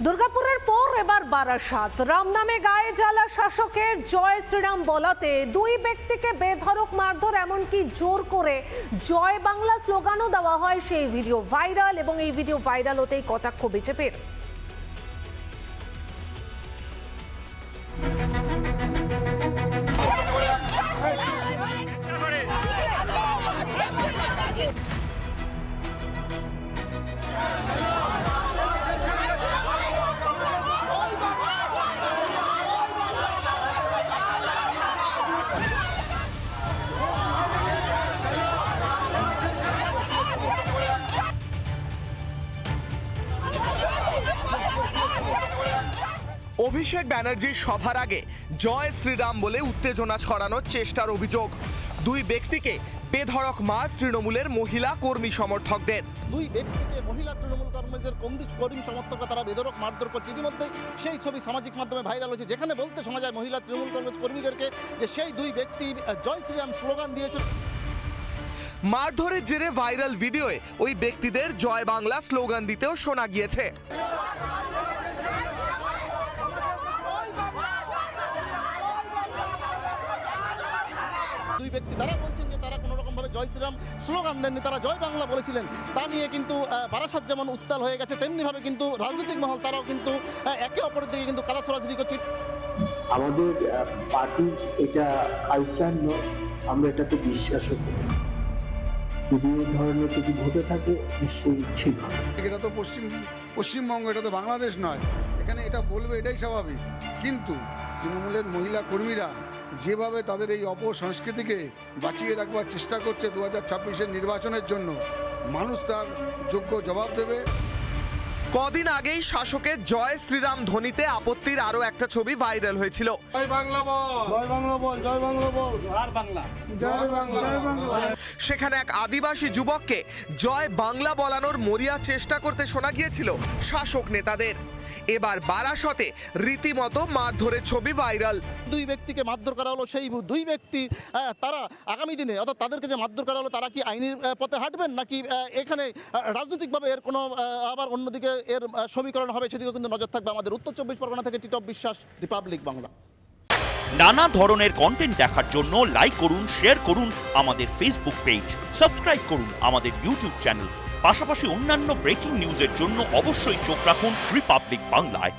দুর্গাপুরের পর এবার বারাসাত। রাম নামে গায়ে জ্বালা শাসকের জয় শ্রীরাম বলাতে দুই ব্যক্তিকে বেধড়ক মারধর, এমনকি জোর করে জয় বাংলা স্লোগানও দেওয়া হয়। সেই ভিডিও ভাইরাল এবং এই ভিডিও ভাইরাল হতেই কটাক্ষ বিজেপির। অভিষেক ব্যানার্জির সভার আগে জয় শ্রীরাম বলে উত্তেজনা ছড়ানোর চেষ্টার অভিযোগ। দুই ব্যক্তিকে বেধড়ক মার তৃণমূলের মহিলা কর্মী সমর্থকদের। দুই ব্যক্তিকে মহিলা তৃণমূল কংগ্রেসের কর্মী সমর্থকরা তারা বেধড়ক মারধর করছে। ইতিমধ্যে সেই ছবি সামাজিক মাধ্যমে ভাইরাল হয়েছে, যেখানে বলতে শোনা যায় মহিলা তৃণমূল কংগ্রেস কর্মীদেরকে যে সেই দুই ব্যক্তি জয় শ্রীরাম স্লোগান দিয়েছে। মারধরের জেরে ভাইরাল ভিডিওয়ে ওই ব্যক্তিদের জয় বাংলা স্লোগান দিতেও শোনা গিয়েছে। দুই ব্যক্তি তারা বলছেন যে তারা কোনো রকমভাবে জয় শ্রীরাম স্লোগান দেননি, তারা জয় বাংলা বলেছিলেন। তা নিয়ে কিন্তু বারাসাত যেমন উত্তাল হয়ে গেছে, তেমনিভাবে কিন্তু রাজনৈতিক মহল তারাও কিন্তু একে অপরের দিকে কিন্তু কারা ছড়াছড়ি করছে। আমাদের পার্টির এটা কালচার নয়, আমরা এটাতে বিশ্বাসও করি না। যদি এই ধরনের কিছু ঘটে থাকে নিশ্চয়ই ঠিক হবে। এটা তো পশ্চিমবঙ্গ, এটা তো বাংলাদেশ নয়। এখানে এটা বলবে এটাই স্বাভাবিক, কিন্তু তৃণমূলের মহিলা কর্মীরা যেভাবে তাদের এই অপসংস্কৃতিকে বাঁচিয়ে রাখবার চেষ্টা করছে 2026-এর নির্বাচনের জন্য, মানুষ তার যোগ্য জবাব দেবে। কদিন আগেই শাসকের জয় শ্রীরাম ধ্বনিতে আপত্তির আরো একটা ছবি ভাইরাল হয়েছিল। জয় বাংলা বল, জয় বাংলা বল, জয় বাংলা বল, জয় বাংলা, জয় বাংলা। সেখানে এক আদিবাসী যুবককে জয় বাংলা বলানোর মরিয়া চেষ্টা করতে শোনা গিয়েছিল শাসক নেতাদের। এবার বারাসতে রীতিমতো মারধরের ছবি ভাইরাল। দুই ব্যক্তিকে মারধর করা হলো, সেই দুই ব্যক্তি তারা আগামী দিনে অর্থাৎ তাদেরকে যে মারধর করা হলো তারা কি আইনের পথে হাঁটবেন, নাকি এখানে রাজনৈতিকভাবে এর কোনো আবার অন্যদিকে এর সমীকরণ হবে, সেদিকেও কিন্তু নজর থাকবে আমাদের। উত্তর 24 পরগনা থেকে টিটপ বিশ্বাস, রিপাবলিক বাংলা। নানা ধরনের কন্টেন্ট দেখার জন্য লাইক করুন, শেয়ার করুন আমাদের ফেসবুক পেজ, সাবস্ক্রাইব করুন আমাদের ইউটিউব চ্যানেল। পাশাপাশি অন্যান্য ব্রেকিং নিউজের জন্য অবশ্যই চোখ রাখুন রিপাবলিক বাংলায়।